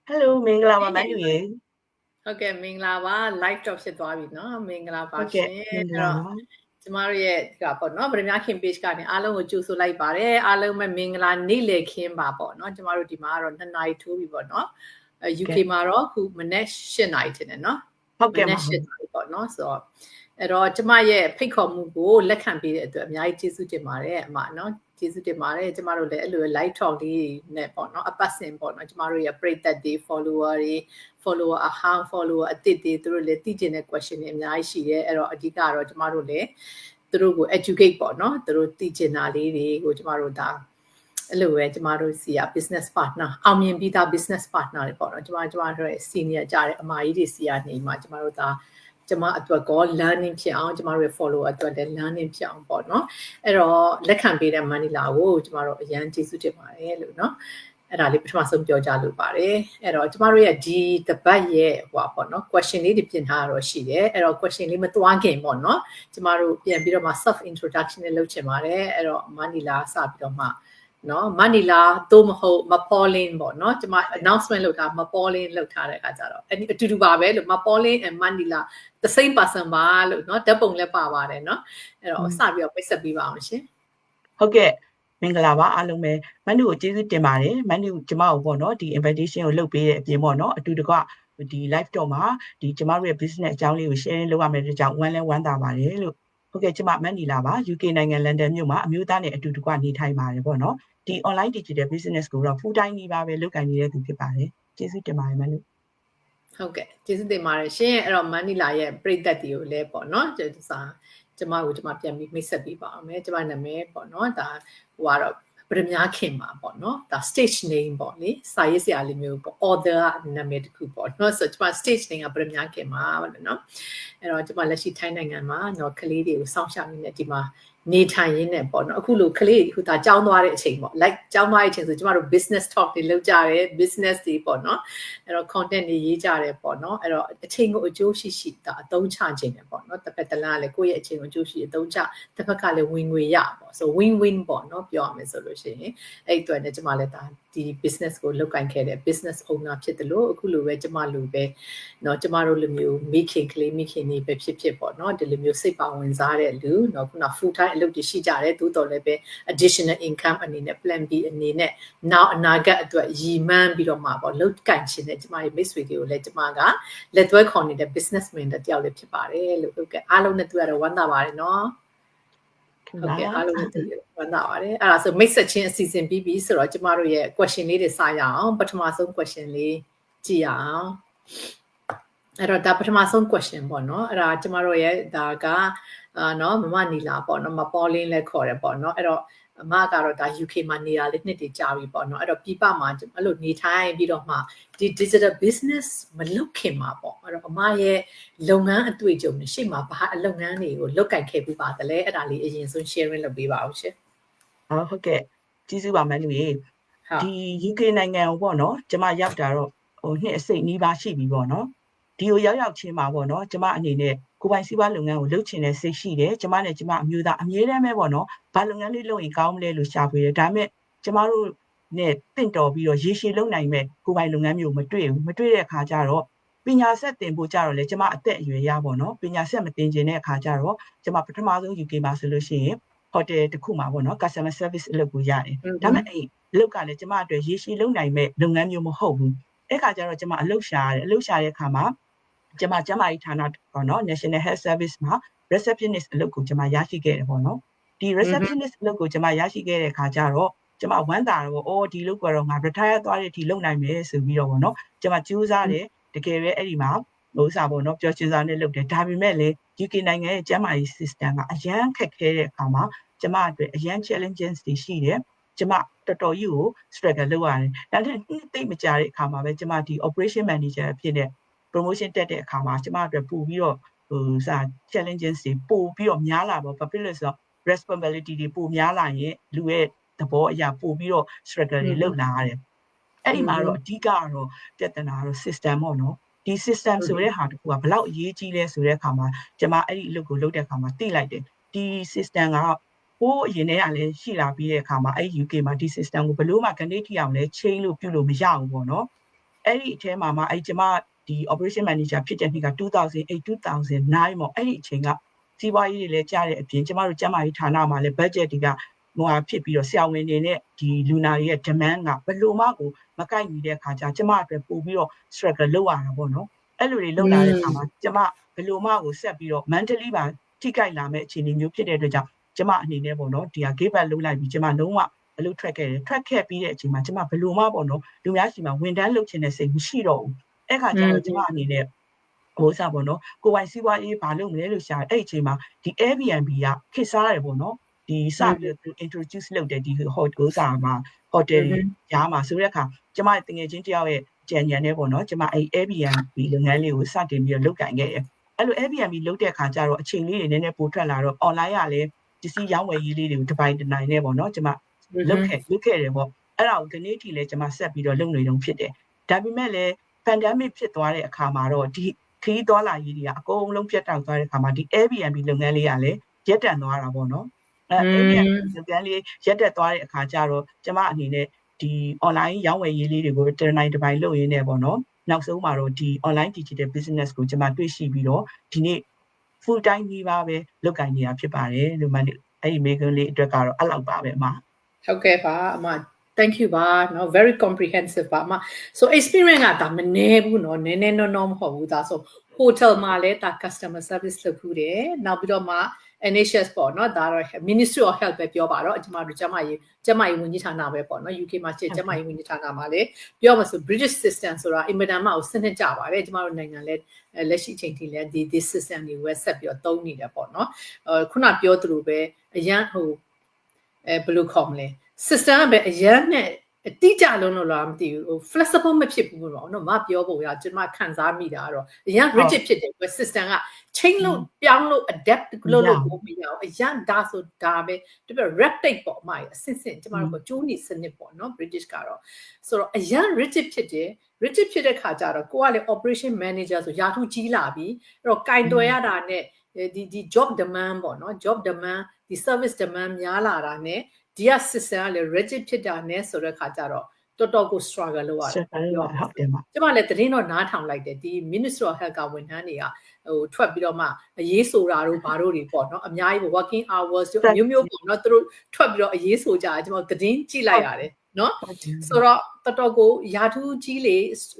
Hello မင်္ဂလာပါမန်တူရေ ဟုတ်ကဲ့မင်္ဂလာပါ live talk ဖြစ်သွားပြီเนาะမင်္ဂလာပါ ဟုတ် ရှ ကဲ့ င် မင်္ဂ အဲ့ လာ တော့ ပါ ကျမတို့ရဲ့ဒီကပေါ့เนาะဗရမ ခင် page ကနေအားလုံးကိုကြိုဆိုလိုက်ပါတယ်အားလုံးပဲမင်္ဂလာနေ့လည်ခင်းပါပေါ့เนาะကျမတို့ဒီမှာကတော့2နာရီထိုးပြီပေါ့เนาะUK မှာတော့ခုမနေ့7နာရီထင်တယ်เนาะ ဟုတ်ကဲ့ မနေ့7နာရီပေါ့เนาะဆိုတော့အဲ့တော့ကျမရဲ့ဖိတ်ခေါ်မှုကိုလက်ခံပေးတဲ့အတွက်အများကြီးကျေးဇူးတင်ပါတယ်အမเนาะကျေးဇူးတင်ပါတယ်ကျမတို့လည်းအဲ့လို live talk လေးနဲ့ပေါ့เนาะအပတ်စဉ်ပေါ့เนาะကျမတို့ရဲ့ပရိသတ်တွေ follower တွေ follower အဟောင်း follower အသစ်တွေသူတို့လည်းသိကျင်တဲ့ question တွေအများကြီးရှိတယ်အဲ့တော့အဓိကတော့ကျမတို့လည်းသူတို့ကို educate ပေါ့เนาะသူတို့သိကျင်တာလေးတွေကိုကျမတို့ဒါအဲ့လိုပဲကျမတို့စီက business partner အောင်မြင်ပြီးသား business partner တွေပေါ့เนาะကျမတို့ရဲ့ senior ကြတဲ့အမကြီးတွေစီကနေမှကျမတို့ဒါကျမအတွက်ကော learning ဖြစ်အောင်ကျမတို့ရဲ့ follower အတွက်လည်း learning ဖြစ်အောင်ပေါ့เนาะအဲ့တော့လက်ခံပေးတဲ့မန်နီလာကိုကျမတို့အရန်ကျေးဇူးတင်ပါတယ်လို့เนาะအဲ့ဒါလေးပထမဆုံးပြောကြလို့ပါတယ်အဲ့တော့ကျမတို့ရဲ့ဒီတပတ်ရဲ့ဟိုပေါ့เนาะ question လေးတွေပြင်ထားတော့ရှိတယ်အဲ့တော့ question လေးမသွားခင်ပေါ့เนาะကျမတို့ပြန်ပြီးတော့မှ self introduction လေးလုပ်ချင်ပါတယ်အဲ့တော့မန်နီလာစပြီးတော့မှနော်မနီလာသို့မဟုတ်မပေါ်လင်းပေါ့နော်ကျမ announcement လုပ်တာမပေါ်လင်းလုပ်ထားတဲ့အခါကျတော့အဲ့ဒီအတူတူပါပဲလို့မပေါ်လင်း and မနီလာ the same person ပါလို့နော်ဓာတ်ပုံလည်းပါပါတယ်နော်အဲ့တော့စပြီးတော့ပိတ်ဆက်ပေးပါအောင်ရှင်ဟုတ်ကဲ့မင်္ဂလာပါအားလုံးပဲမန်တူကိုကျေးဇူးတင်ပါတယ်မန်တူကျမကိုပေါ့နော်ဒီ invitation ကိုလုပ်ပေးတဲ့အပြင်ပေါ့နော်အတူတကွဒီ live talk မှာဒီကျမတို့ရဲ့ business အကြောင်းလေးကို sharing လုပ်ရမယ့်အတွက်ကြောင့်ဝမ်းသာပါတယ်လို့ဟုတ်ကဲ့ကျမမန်နီလာပါ UK နိုင်ငံလန်ဒန်မြို့မှာအမျိုးသားနဲ့အတူတကွနေထိုင်ပါတယ်ပေါ့နော်ဒီ online digital business ကိုတော့ full time နေပါပဲလုပ်ကိုင်နေတဲ့သူဖြစ်ပါတယ်ကျေးဇူးတင်ပါတယ်မန်တူဟုတ်ကဲ့ကျေးဇူးတင်ပါတယ်ရှင်အဲ့တော့မန်နီလာရဲ့ပရိသတ်တွေကိုလည်းပေါ့နော်ကျမပြန်ပြီးမိတ်ဆက်ပေးပါအောင်မယ်ကျမနာမည်ပေါ့နော်ဒါဟိုကတော့ဗရမ ခင်ပါပေါ့နော်ဒါ stage name ပေါ့လေစာရေးဆရာလေးမျိုးပေါ့ author နာမည်တစ်ခုပေါ့နော်ဆိုတော့ကျမ stage name ကဗရမ ခင်ပါပေါ့နော်အဲ့တော့ကျမလက်ရှိထိုင်းနိုင်ငံမှာတော့ကလေးတွေကိုစောင့်ရှောက်နေတယ်ဒီမှာနေထိုင်ရင်းနဲ့ပေါ့နော်အခုလိုကလေးဟိုဒါကြောင်းသွားတဲ့အချိန်ပေါ့ like ကြောင်းသွားတဲ့အချိန်ဆိုကျမတို့ business talk တွေလုပ်ကြတယ် business တွေပေါ့နော်အဲ့တော့ content တွေရေးကြတယ်ပေါ့နော်အဲ့တော့အချိန်ကိုအကျိုးရှိဒါအသုံးချခြင်းတယ်ပေါ့နော်တစ်ဖက်တစ်လမ်းကလည်းကိုယ့်ရဲ့အချိန်ကိုအကျိုးရှိအသုံးချတစ်ဖက်ကလည်းဝင်ငွေရပေါ့ဆို win win ပေါ့နော်ပြောရမယ်ဆိုလို့ရှိရင်အဲ့အတွက်နဲ့ကျမလည်းဒါဒီ business ကိုလုပ်ကိုင်ခဲ့တဲ့ business owner ဖြစ်တယ်လို့အခုလိုပဲကျမလိုပဲเนาะကျမတို့လိုမျိုးမိခင်ကလေးမိခင်တွေပဲဖြစ်ပေါ့เนาะဒီလိုမျိုးစိတ်ပါဝင်စားတဲ့လူเนาะခုန full time အလုပ်တွေရှိကြတယ်သို့တော်လည်းပဲ additional income အနေနဲ့ plan B အနေနဲ့နောက်အနာဂတ်အတွက်ရည်မှန်းပြီးတော့မှပေါ့လုပ်ကိုင်ခြင်းနဲ့ကျမရဲ့မိတ်ဆွေတွေကိုလည်းကျမကလက်တွဲခေါ်နေတဲ့ businessman တယောက်လည်းဖြစ်ပါတယ်လို့ဟုတ်ကဲ့အားလုံးနဲ့တွေ့ရတော့ဝမ်းသာပါတယ်เนาะဟုတ်ကဲ့အားလုံးနဲ့တွေ့ရဝမ်းသာပါတယ်အဲ့ဒါဆိုမိတ်ဆက်ချင်းအစီအစဉ်ပြီးပြီဆိုတော့ကျမတို့ရဲ့ question လေးတွေစရအောင်ပထမဆုံး question လေးကြည့်ရအောင်အဲ့တော့ဒါပထမဆုံး question ပေါ့နော်အဲ့ဒါကျမတို့ရဲ့ဒါကเนาะမမနီလာပေါ့နော်မပေါ်လင်းလဲခေါ်တယ်ပေါ့နော်အဲ့တော့အမကတော့ဒါ UK မှာနေတာလေးနှစ်တည်ကြာပြီပေါ့နော်အဲ့တော့ပြည်ပမှာအဲ့လိုနေထိုင်ပြီးတော့မှဒီ digital business မလုပ်ခင်မှာပေါ့အဲ့တော့အမရဲ့လုပ်ငန်းအတွေ့အကြုံတွေရှေ့မှာဘာအလုပ်ငန်းတွေကိုလုပ်ကိုင်ခဲ့ပြီးပါတယ်လဲအဲ့ဒါလေးအရင်ဆုံး sharing လုပ်ပေးပါအောင်ရှင်ဟုတ်ကဲ့ကျေးဇူးပါမန်လူရေဒီ UK နိုင်ငံကိုပေါ့နော်ကျမရောက်တာတော့ဟိုနှစ်အစိတ်နီးပါးရှိပြီပေါ့နော်ဒီကိုရောက်ချင်းမှာပေါ့နော်ကျမအနေနဲ့ကိုပိုင်စီးပွားလုပ်ငန်းကိုလုပ်ချင်တဲ့စိတ်ရှိတယ်ကျမနဲ့ကျမအမျိုးသားအမြဲတမ်းပဲပေါ့နော်ဘာလုပ်ငန်းလေးလုပ်ရင်ကောင်းမလဲလို့ရှာဖွေတယ်ဒါပေမဲ့ကျမတို့နဲ့တင့်တော်ပြီးတော့ရေရှည်လုပ်နိုင်မဲ့ကိုပိုင်လုပ်ငန်းမျိုးမတွေ့ဘူးမတွေ့တဲ့အခါကျတော့ပညာဆက်တင်ဖို့ကြတော့လေကျမအသက်အရွယ်ရပေါ့နော်ပညာဆက်မတင်ကျင်တဲ့အခါကျတော့ကျမပထမဆုံး UK မှာဆိုလို့ရှိရင်ဟိုတယ်တစ်ခုမှာပေါ့နော် customer service အလုပ်ကိုရတယ်ဒါပေမဲ့အဲ့အလုပ်ကလည်းကျမအတွက်ရေရှည်လုပ်နိုင်မဲ့လုပ်ငန်းမျိုးမဟုတ်ဘူးအဲ့ခါကျတော့ကျမအလုပ်ရှာရတယ်အလုပ်ရှာတဲ့အခါမှာကျမကျမကြီးဌာနပေါ့နော် National Health Service မှာ receptionist အလုပ်ကိုကျမရရှိခဲ့တယ်ပေါ့နော်ဒီ receptionist အလုပ်ကိုကျမရရှိခဲ့တဲ့အခါကျတော့ကျမဝမ်းသာတော့အော်ဒီလုပ်ကတော့ငါ retire သွားတဲ့အထိလုပ်နိုင်မယ်ဆိုပြီးတော့ပေါ့နော်ကျမကြိုးစားတယ်တကယ်ပဲအဲ့ဒီမှာဟိုစားပေါ့နော်ပျော်ရွှင်စွာနဲ့လုပ်တယ်ဒါပေမဲ့လည်း UK နိုင်ငံရဲ့ကျန်းမာရေး system ကအရန်ခက်ခဲတဲ့အခါမှာကျမအတွက်အရန် challenges တွေရှိတယ်ကျမတော်တော်ကြီးကို struggle လုပ်ရတယ်ဒါနဲ့သိမကြတဲ့အခါမှာပဲကျမဒီ operation manager ဖြစ်တဲ့ promotion တက်တဲ့အခါမှာကျမအတွက်ပို့ပြီးတော့ဟိုစာ challenges တွေပို့ပြီးတော့များလာပေါ့ဘာဖြစ်လို့ဆိုတော့ responsibility တွေပိုများလာရင်လူရဲ့သဘောအရာပို့ပြီးတော့ struggle တွေလုပ်လာရတယ်အဲ့ဒီမှာတော့အဓိကတော့ပြဿနာတော့ system ပေါ့နော်ဒီ system ဆိုတဲ့ဟာတခုကဘလောက်အရေးကြီးလဲဆိုတဲ့အခါမှာကျမအဲ့ဒီအလုပ်ကိုလုပ်တဲ့အခါမှာသိလိုက်တယ်ဒီ system ကဟိုးအရင်တည်းကလည်းရှိလာပြီးတဲ့အခါမှာအဲ့ UK မှာဒီ system ကိုဘလို့မှကနေထိအောင်လဲ change လို့ပြုလို့မရဘူးပေါ့နော် အဲ့ဒီအထဲမှာမှကျမဒီ operation manager ဖြစ်တဲ့နှစ်က2008 2009ပေါ့အဲ့ဒီအချိန်ကစီးပွားရေးတွေလည်းကြားတဲ့အပြင်ကျမတို့ကျမကြီးဌာနမှာလည်း budget တွေကဖြစ်ပြီးတော့ဆရာဝန်တွေနဲ့ဒီလူနာတွေရဲ့ demand ကဘယ်လိုမှကိုမကိုက်ညီတဲ့အခါကျကျမအတွက်ပို့ပြီးတော့ struggle လုပ်ရတာပေါ့နော်အဲ့လိုတွေလုပ်လာတဲ့အခါမှာကျမဘယ်လိုမှကိုဆက်ပြီးတော့ mentally ပါထိခိုက်လာမဲ့အခြေအနေမျိုးဖြစ်တဲ့အတွက်ကြောင့်ကျမအနေနဲ့ပေါ့နော်ဒီဟာ give up လုပ်လိုက်ပြီးကျမလုံးဝအလုပ်ထွက်ခဲ့တယ်ထွက်ခဲ့ပြီးတဲ့အချိန်မှာကျမဘယ်လိုမှပေါ့နော်လူများစီမှာဝန်ထမ်းလုပ်ချင်တဲ့စိတ်မရှိတော့ဘူးအဲ့ခါကျတော့ကျမအနေနဲ့စားပေါ့နော်ကိုယ်ပိုင်စီးပွားရေးဘာလုပ်မလဲလို့ရှာအဲ့အချိန်မှာဒီ Airbnb ကခေတ်စားတယ်ပေါ့နော်ဒီစပြီးတော့ introduce လုပ်တယ်ဒီ hotel မှာ hotel ကြားမှာဆိုတဲ့အခါကျမတကယ်ချင်းတယောက်ရဲ့ကြံညံနေပေါ့နော်ကျမအဲ့ Airbnb လုပ်ငန်းလေးကိုစတင်ပြီးတော့လုပ်ကင်ခဲ့တယ်အဲ့လို Airbnb လုပ်တဲ့အခါကျတော့အချိန်လေးတွေနည်းနည်းပိုထွက်လာတော့ online ကလည်းပစ္စည်းရောင်းဝယ်ရေးလေးတွေကိုတစ်ပိုင်းတစ်နိုင်နဲ့ပေါ့နော်ကျမလုပ်ခဲ့တယ်ပေါ့အဲ့ဒါကိုဒီနေ့ထိလည်းကျမဆက်ပြီးတော့လုပ်နေတုန်းဖြစ်တယ်ဒါပေမဲ့လည်း pandemic ဖြစ်သွားတဲ့အခါမှာတော့ဒီခရီးသွားလာရေးတွေကအကုန်လုံးပြတ်တောက်သွားတဲ့အခါမှာဒီ Airbnb လုပ်ငန်းလေးကလည်းရပ်တန့်သွားတာပေါ့နော်Airbnb လုပ်ငန်းလေးရပ်တန့်သွားတဲ့အခါကျတော့ကျမအနေနဲ့ဒီ online ရောင်းဝယ်ရေးလေးတွေကိုတစ်နိုင်တစ်ပိုင်းလုပ်ရင်းနဲ့ပေါ့နော်နောက်ဆုံးမှာတော့ဒီ online digital business ကိုကျမတွေ့ရှိပြီးတော့ဒီနေ့ full time ကြီးပါပဲလုပ်ကိုင်နေတာဖြစ်ပါတယ်လို့မှအဲ့ဒီမိဂွန်းလေးအတွက်ကတော့အဲ့လောက်ပါပဲအမဟုတ်ကဲ့ပါအမ thank you ပါเนาะ very comprehensive ပါအမ so experience ကဒါမနည်းဘူးเนาะနည်းနည်းနော်မဟုတ်ဘူးဒါဆို hotel မှာလည်းဒါ customer service လုပ်ခုတယ်နောက်ပြီးတော့မှ NHS ပေါ့เนาะဒါတော့ Ministry of Health ပဲပြောပါတော့ကျမတို့ကျမရေးဝန်ကြီးဌာနပဲပေါ့เนาะ UK မှာကျမရေးဝန်ကြီးဌာနမှာလည်းပြောမှာဆို British system ဆိုတာအင်မတန်မှစနစ်ကြပါတယ်ကျမတို့နိုင်ငံလည်းလက်ရှိအချိန်ထိလည်းဒီ system တွေဝယ်ဆက်ပြီးတော့သုံးနေတယ်ပေါ့เนาะခုနပြောသလိုပဲအရန်ဘယ်လိုခေါ်မလဲ system ကပဲအရန်နဲ့အတိအကျလုံးလို့လားမသိဘူး flexible မဖြစ်ဘူးပေါ့နော်မပြောဖို့ရကျွန်မခံစားမိတာကတော့အရန် rigid ဖြစ်တယ် system က change လို့ပြောင်းလို့ adapt လုပ်လို့မရအောင်အရန်ဒါဆိုဒါပဲတပြ red tape ပေါ့အမအစစ်စစ်ကျွန်မတို့ကကျိုးနေစနစ်ပေါ့နော် British ကတော့ဆိုတော့အရန် rigid ဖြစ်တယ် rigid ဖြစ်တဲ့ခါကျတော့ကိုကလည်း operation manager ဆိုရာထူးကြီးလာပြီအဲ့တော့ကင်တွယ်ရတာနဲ့ဒီ job demand ပေါ့နော် job demand ဒီ service demand များလာတာနဲ့ဒီက system ကလည်း rigid ဖြစ်တာနဲ့ဆိုတဲ့ခါကျတော့တော်တော်ကို struggle လုပ်ရတယ်ဟုတ်တယ်ပါကျမလည်းသတင်းတော့နားထောင်လိုက်တယ်ဒီ Ministry of Health ကဝန်ထမ်းတွေကထွက်ပြီးတော့မှအရေးဆိုတာတို့ဘာတို့တွေပေါ့နော်အများကြီး working hours တို့မျိုးပေါ့နော်သူတို့ထွက်ပြီးတော့အရေးဆိုကြတယ်ကျွန်တော်သတင်းကြည့်လိုက်ရတယ်နော်ဆိုတော့တော်တော်ကိုယာထူးကြီးလေ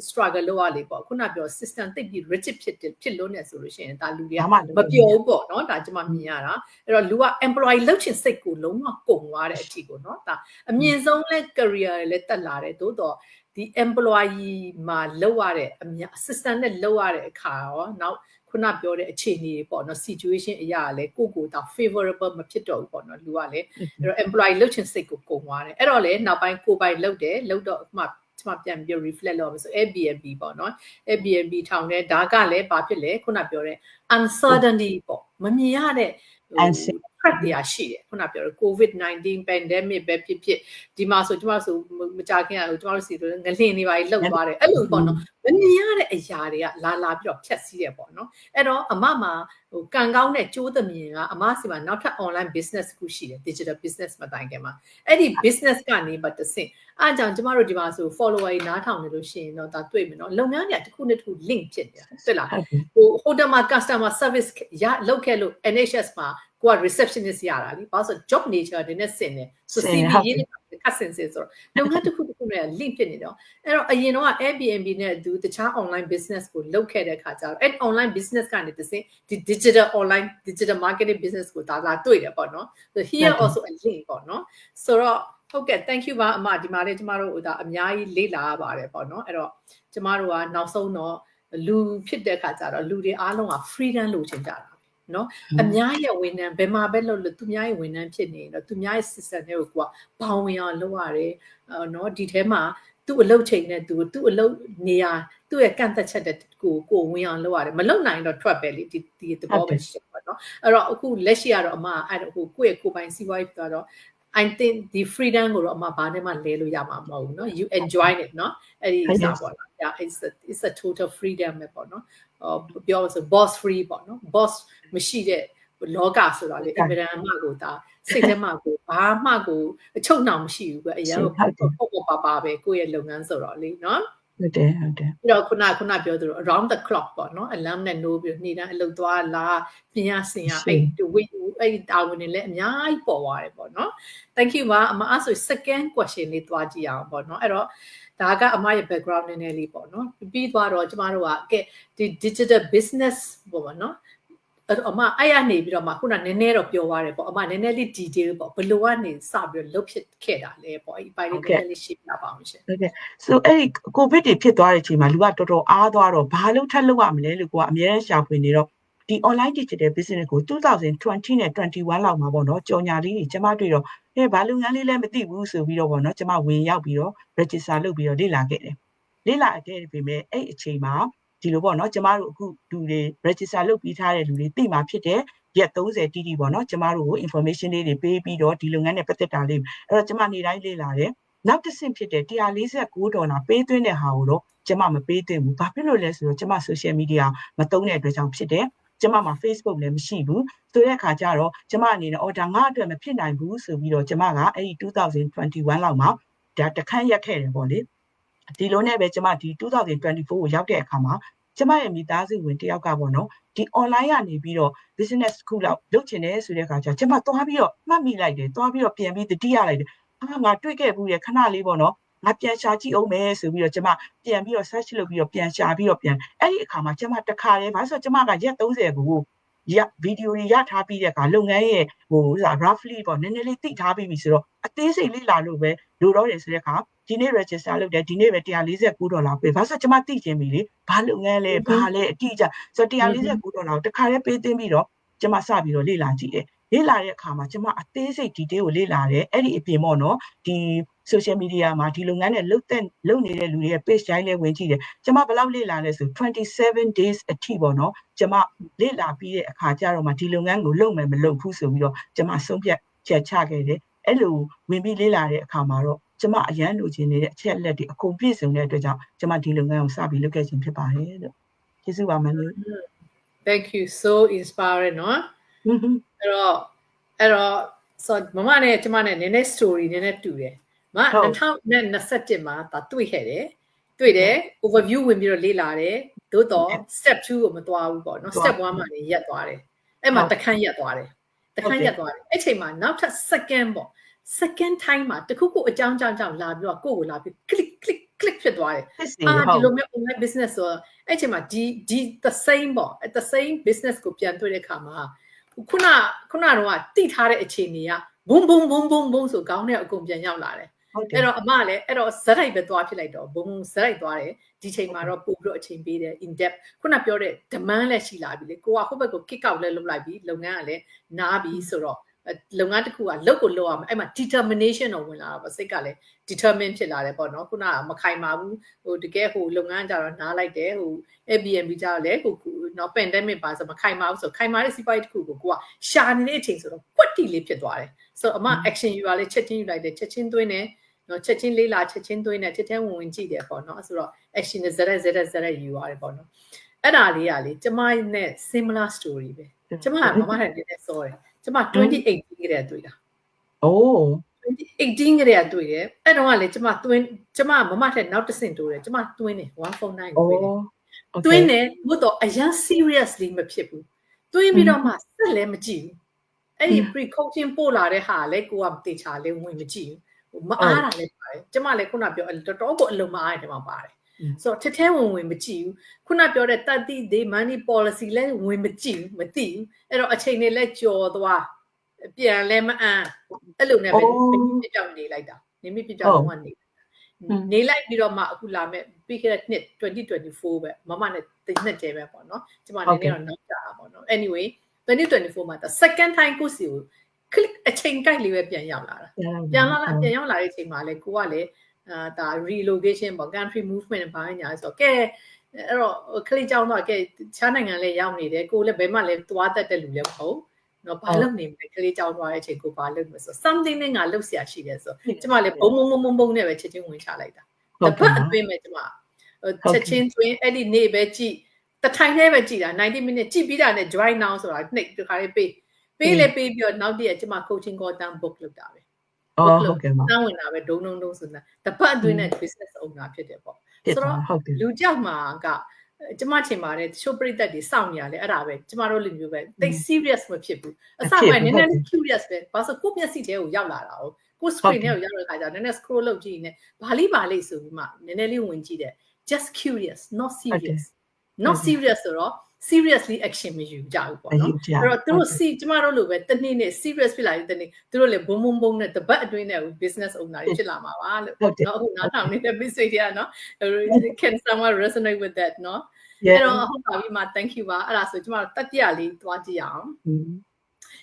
struggle လုပ်ရလေပေါ့ခုနပြော system သိပ်ပြီး rigid ဖြစ်လို့နေဆိုလို့ရှိရင်ဒါလူတွေကမပြောဘူးပေါ့နော်ဒါကျွန်မမြင်ရတာအဲ့တော့လူက employee လုပ်ချင်စိတ်ကိုလုံးဝကုန်သွားတဲ့အထိကိုနော်ဒါအမြင့်ဆုံးလဲ career လည်းတက်လာတယ်သို့တော့ဒီ employee မှာလုပ်ရတဲ့အများ assistant နဲ့လုပ်ရတဲ့အခါရောနောက်ခုနပြောတဲ့အခြေအနေပေါ့နော် situation အရာလည်းကိုဒါ favorable မဖြစ်တော့ဘူးပေါ့နော်လူကလည်းအဲ့တော့ employee လုပ်ချင်စိတ်ကိုကုန်သွားတယ်အဲ့တော့လေနောက်ပိုင်းကိုပိုင်လုပ်တယ်လုပ်တော့မှကျွန်မပြန်ပြီး reflect လုပ်ရမယ်ဆို Airbnb ပေါ့နော် Airbnb ထောင်တယ်ဒါကလည်းဘာဖြစ်လဲခုနပြောတဲ့ uncertainty ပေါ့မမြင်ရတဲ့threat တွေရှိတယ်ခုနပြောတဲ့ COVID-19 pandemic ပဲဖြစ်ဒီမှာဆိုကျွန်မဆိုမကြခင်ကျွန်တော်တို့စီတို့ငလင်တွေပါလှုပ်သွားတယ်အဲ့လိုပေါ့နော်မမြင်ရတဲ့အရာတွေကလာပြီးတော့ဖြတ်စည်းတယ်ပေါ့နော်အဲ့တော့အမမှာကံကောင်းတဲ့ကြိုးသမင်ကအမစီမှာနောက်ထပ် online business ခုရှိတယ် digital business မတိုင်ခင်မှာအဲ့ဒီ business ကနေပတ်တဆင့်အားကြောင့်ကျမတို့ဒီမှာဆို follower တွေနားထောင်နေလို့ရှိရင်တော့ဒါတွေ့မယ်နော်လုပ်ငန်းတွေကတစ်ခုနဲ့တစ်ခု link ဖြစ်နေတာတွေ့လားဟိုတမှာ customer service လုပ်ခဲ့လို့ NHS မှာကိုက receptionist ရတာလीဘာလို့ဆို job nature တွေနဲ့ဆင်တယ်ဆို CV ရေးခတ်ဆင်ဆိုတော့လုပ်ငန်းတစ်ခုနဲ့ link ဖြစ်နေတော့အဲ့တော့အရင်တော့ Airbnb နဲ့သူတခြား online business ကိုလုပ်ခဲ့တဲ့ခါကျတော့အဲ့ online business ကနေတစ်စင်းဒီ digital marketing business ကိုဒါလာတွေ့တယ်ပေါ့နော် so here also a link ပေါ့နော်ဆိုတော့ဟုတ်ကဲ့ thank you ပါအမဒီမှာလည်းကျမတို့ဒါအများကြီးလေ့လာရပါတယ်ပေါ့နော်အဲ့တော့ကျမတို့ကနောက်ဆုံးတော့လူဖြစ်တဲ့ခါကျတော့လူတွေအားလုံးက freedom လိုချင်ကြတာနော်အများရဲ့ဝန်ထမ်းဘယ်မှာပဲလုပ်လို့သူများရဲ့ဝန်ထမ်းဖြစ်နေတော့သူများရဲ့ system တွေကိုကဘောင်ဝင်အောင်လုပ်ရတယ်နော်ဒီထဲမှာသူ့အလုပ်ချိန်နဲ့သူ့အလုပ်နေရာသူ့ရဲ့ကန့်သက်ချက်တဲ့ကိုဝင်အောင်လုပ်ရတယ်မလုပ်နိုင်တော့ထွက်ပဲလေဒီသဘောပဲရှိပါတော့အဲ့တော့အခုလက်ရှိကတော့အမအဲ့ဟိုကိုယ့်ပိုင်စီးပွားရေးဆိုတော့I think the freedom ကိုတော့အမဘာနဲ့မှလဲလို့ရမှာမဟုတ်ဘူးเนาะ you enjoy it เนาะအဲ့ဒီစားပေါ့လား yeah it's a total freedom ပဲပေါ့เนาะပြောလို့ဆို boss free ပေါ့เนาะ boss မရှိတဲ့လောကဆိုတော့လေအင်မတန်မှကိုဒါစိတ်ထဲမှာကိုဘာမှကိုအချုပ်နှောင်မရှိဘူးပဲအရင်ကပေါ့ပါပဲကိုယ့်ရဲ့လုပ်ငန်းဆိုတော့လေเนาะ ဟုတ်တယ်ပြီးတော့ခုနပြောသူတို့ around the clock ပေါ့နော် alarm နဲ့နိုးပြီးနေ့တိုင်းအလုပ်သွားလာပြင်ရဆင်ရအဲ့တာဝန်တွေလည်းအများကြီးပေါ်သွားတယ်ပေါ့နော် thank you ပါအမအဲ့ဆို second question လေးသွားကြည့်အောင်ပေါ့နော်အဲ့တော့ဒါကအမရဲ့ background နည်းနည်းလေးပေါ့နော်ပြီးသွားတော့ကျမတို့ကဒီ digital business ပေါ့နော်အမအဲ့ရနေပြီးတော့မှခုနနည်းနည်းတော့ပြောသွားတယ်ပေါ့အမနည်းနည်းလေး detail ပေါ့ဘယ်လိုကနေစပြီးတော့လုပ်ဖြစ်ခဲ့တာလဲပေါ့အဲ့ဒီပိုင်းလေးနည်းနည်းလေးရှင်းပြပါအောင်ရှင်ဟုတ်ကဲ့ so အဲ့ဒီ covid တွေဖြစ်သွားတဲ့အချိန်မှာလူကတော်တော်အားသွားတော့ဘာလို့ထပ်လုပ်ရမလဲလို့ကိုကအများကြီးရှာဖွေနေတော့ဒီ online digital business ကို2020နဲ့21လောက်မှာပေါ့နော်ကြော်ညာလေးတွေကျမတွေ့တော့ဘာလုပ်ငန်းလေးလည်းမသိဘူးဆိုပြီးတော့ပေါ့နော်ကျမဝင်ရောက်ပြီးတော့ register လုပ်ပြီးတော့လေ့လာခဲ့တယ်လေ့လာခဲ့ပေမဲ့အဲ့အချိန်မှာဒီလိုပေါ့နော်ကျမတို့အခုလူတွေ register လုပ်ပြီးထားတဲ့လူတွေသိမှာဖြစ်တယ်ရက်30တိတိပေါ့နော်ကျမတို့ကို information လေးတွေပေးပြီးတော့ဒီလုပ်ငန်းနဲ့ပတ်သက်တာလေးအဲ့တော့ကျမနေ့တိုင်းလေ့လာတယ်နောက်တစ်ဆင့်ဖြစ်တဲ့$149ပေးသွင်းတဲ့ဟာကိုတော့ကျမမပေးသွင်းဘူးဘာဖြစ်လို့လဲဆိုတော့ကျမ social media မသုံးတဲ့အတွက်ကြောင့်ဖြစ်တယ်ကျမမှာ Facebook လည်းမရှိဘူးဆိုတဲ့အခါကျတော့ကျမအနေနဲ့ဒါငါအတွက်မဖြစ်နိုင်ဘူးဆိုပြီးတော့ကျမကအဲ့ဒီ2021လောက်မှာဒါတခန့်ရက်ခဲ့တယ်ပေါ့လေဒီလိုနဲ့ပဲကျမဒီ2024ကိုရောက်တဲ့အခါမှာကျမရဲ့မိသားစုဝင်တယောက်ကပေါ့နော်ဒီ online ကနေပြီးတော့ business ခုလောက်လုပ်ချင်တယ်ဆိုတဲ့အခါကျကျမသွားပြီးတော့မှတ်မိလိုက်တယ်သွားပြီးတော့ပြန်ပြီးတတိယလိုက်တယ်ငါတွေ့ခဲ့ဘူးရခဏလေးပေါ့နော်ငါပြန်ရှာကြည့်အောင်မယ်ဆိုပြီးတော့ကျမပြန်ပြီးတော့ search လုပ်ပြီးတော့ပြန်ရှာပြီးတော့ပြန်အဲ့ဒီအခါမှာကျမတခါလေဘာလို့ဆိုတော့ကျမကရက်30ကိုဗီဒီယိုတွေရထားပြီးတဲ့အခါလုပ်ငန်းရဲ့roughly ပေါ့နည်းနည်းလေးသိထားပြီးပြီဆိုတော့အသေးစိတ်လေ့လာလို့ပဲလိုတော့တယ်ဆိုတဲ့အခါဒီနေ့ register လုပ်တယ်ဒီနေ့ပဲ$149ပေးဘာလို့ဆိုကျမသိချင်ပြီလေဘာလုပ်ငန်းလဲဘာလဲအတိအကျဆိုတော့$149ကိုတခါလေးပေးသွင်းပြီးတော့ကျမစပြီးတော့လေ့လာကြည့်တယ်လေ့လာတဲ့အခါမှာကျမအသေးစိတ် detail ကိုလေ့လာတယ်အဲ့ဒီအပြင်ပေါ့နော်ဒီ social media မှာဒီလုပ်ငန်းနဲ့လုပ်နေတဲ့လူတွေရဲ့ page တိုင်းလည်းဝင်ကြည့်တယ်ကျမဘယ်လောက်လေ့လာလဲဆို27 days အထိပေါ့နော်ကျမလေ့လာပြီးတဲ့အခါကျတော့မှဒီလုပ်ငန်းကိုလုပ်မယ်မလုပ်ဘူးဆိုပြီးတော့ကျမဆုံးဖြတ်ချက်ချခဲ့တယ်အဲ့လိုဝင်ပြီးလေ့လာတဲ့အခါမှာတော့ကျမအရန်လိုချင်နေတဲ့အချက်လက်တွေအကုန်ပြည့်စုံတဲ့အတွက်ကြောင့်ကျမဒီလုပ်ငန်းကိုစပြီးလုပ်ခဲ့ခြင်းဖြစ်ပါတယ်လို့ကျေးဇူးပါမလို့ Thank you so inspiring နော်အဲ့တော့ဆိုမမနဲ့ကျမနဲ့နည်းနည်း story နည်းနည်းတူတယ်မ2021မှာဒါတွေ့ခဲ့တယ် overview ဝင်ပြီးတော့လေ့လာတယ်သို့တော့ step 2ကိုမသွားဘူးပေါ့နော် step 1မှာနေရက်သွားတယ်အဲ့မှာတခန့်ရက်သွားတယ်အဲ့ချိန်မှာနောက်ထပ် second ပေါ့ second time မှာတခုခုအကြောင်းကြောင့်လာပြီးတော့ကိုယ့်ကိုလာပြီး click ဖြစ်သွားတယ်ဒီလိုမျိုး online business ဆိုအဲ့ချိန်မှာဒီ the same ပေါ့ the same business ကိုပြန်တွေ့တဲ့အခါမှာခုနတော့တိထားတဲ့အခြေအနေက boomဆိုခေါင်းထဲအကုန်ပြန်ရောက်လာတယ်အဲ့တော့အမလည်းအဲ့တော့ဇက်လိုက်ပဲသွားဖြစ်လိုက်တော့ boom ဇက်လိုက်သွားတယ်ဒီချိန်မှာတော့ပို့ပြီးတော့အချိန်ပေးတယ် in depth ခုနပြောတဲ့ demand လည်းရှိလာပြီလေကိုကဟိုဘက်ကို kick out လည်းလုပ်လိုက်ပြီလုပ်ငန်းကလည်းနားပြီဆိုတော့လုပ်ငန်းတစ်ခုကလုပ်ကိုလုပ်ရမယ်အဲ့မှာ determination တော့ဝင်လာတာပေါ့စိတ်ကလည်း determine ဖြစ်လာတယ်ပေါ့နော်ခုနကမခိုင်မာဘူးဟိုတကယ်ဟိုလုပ်ငန်းကြတော့နားလိုက်တယ်ဟို Airbnb ကြတော့လေဟိုနော် pandemic ပါဆိုမခိုင်မာဘူးဆိုခိုင်မာတဲ့စီးပွားရေးတစ်ခုကိုကိုကရှာနေတဲ့အချိန်ဆိုတော့ကွက်တီလေးဖြစ်သွားတယ်ဆိုတော့အမ action ယူရလေချက်ချင်းယူလိုက်တယ်ချက်ချင်းသွင်းတယ်နော်ချက်ချင်းလေးလာချက်ချင်းသွင်းတယ်ချက်ချင်းဝင်ကြည့်တယ်ပေါ့နော်ဆိုတော့ action နဲ့ဇရက်ယူရတယ်ပေါ့နော်အဲ့ဒါလေးကလေကျမနဲ့ similar story ပဲကျမကမမနဲ့နည်းနည်းစောတယ်ကျမ2018ကတည်းကတွေ့တာအိုး2018ကတည်းကတွေ့တယ်အဲ့တော့ကလေကျမမမထက်နောက်တစ်ဆင့်တိုးတယ်ကျမသွင်းတယ်149ကိုသွင်းတယ်ဘုတော့အရင် seriously မဖြစ်ဘူးသွင်းပြီးတော့မှဆက်လည်းမကြည့်ဘူးအဲ့ဒီ pre coaching ပို့လာတဲ့ဟာလေကိုကမတေချာလေးဝင်မကြည့်ဘူးမအားတာလည်းပါတယ်ကျမလည်းခုနပြောတော်တော်ကိုအလုံးမအားတယ်မှာပါတယ်ဆိုတော့ထဲဝင်မကြည့်ဘူးခုနပြောတဲ့30 day money policy လည်းဝင်မကြည့်ဘူးမသိဘူးအဲ့တော့အချိန်တွေလည်းကြော်သွားပြန်လဲမအမ်းအဲ့လိုနဲ့ပဲပြပြောင်းနေလိုက်တာနေပြပြောင်းလုံးဝနေလိုက်ပြီးတော့မှအခုလာမဲ့ပြီးခဲ့တဲ့နှစ်2024ပဲမမနဲ့နှစ်တည်းပဲပေါ့နော်ကျမလည်းတော့နောက်ကြတာပေါ့နော် anyway 2024မှာ second time ကိုစီကို click အချိန်ကြိုက်လေးပဲပြန်ရောက်လာတာပြန်ရောက်လာတဲ့အချိန်မှာလဲကိုကလည်းဒါ relocation ပေါ့ country movement ဘာညာဆိုတော့ကဲအဲ့တော့ခလေးကြောင်းတော့ကဲခြားနိုင်ငံလဲရောက်နေတယ်ကိုလည်းဘယ်မှလဲသွားတတ်တဲ့လူလည်းမဟုတ်နော်ဘာလုပ်နေမလဲခလေးကြောင်းသွားတဲ့အချိန်ကိုဘာလုပ်မလဲဆို something နဲ့ငါလုပ်เสียရှိတယ်ဆိုကျမလည်းဘုံနဲ့ပဲချက်ချင်းဝင်ချလိုက်တာတပတ်အတွင်းပဲကျမချက်ချင်းတွင်အဲ့ဒီနေ့ပဲကြည့်တထိုင်နဲ့ပဲကြည့်တာ90 minutes ကြည့်ပြီးတာနဲ့ join now ဆိုတာနှိပ်တခါလေးပေးလေပေးပြီးတော့နောက်တည့်ကျမ coaching call down book လုပ်တာပဲ ဟုတ်ကဲ့ပါ တောင်းဝင်တာပဲဒုံဆိုတာတပတ်အတွင်းနဲ့ business owner ဖြစ်တယ်ပေါ့ဆိုတော့လူကြောက်မှာကကျမချိန်ပါတယ်ချိုးပရိသတ်တွေစောင့်နေရလဲအဲ့ဒါပဲကျမတို့လူမျိုးပဲတိတ် serious မဖြစ်ဘူးအစပိုင်းနည်းနည်း curious ပဲဘာလို့ကိုမျက်စိထဲကိုရောက်လာတာ哦ကို screen ထဲကိုရောက်တဲ့ခါကျတော့နည်းနည်း scroll လုပ်ကြည့်နေဘာလေးဆိုပြီးမှနည်းနည်းလေးဝင်ကြည့်တယ် just curious not seriousဆိုတော့seriously action မယူကြဘူးပေါ့နော်အဲ့တော့သူတို့ကျမတို့လိုပဲတနေ့နေ့ serious ဖြစ်လာရင်တနေ့သူတို့လည်းဘုံနဲ့တပတ်အတွင်းနဲ့ business owner တွေဖြစ်လာမှာပါလို့နော်အခုနောက်ထောင်နေတဲ့ business တွေကနော် can someone resonate with that နော်အဲ့တော့ဟုတ်ပါပြီမှာ thank you ပါအဲ့ဒါဆိုကျမတို့တတိယလေးသွားကြည့်အောင်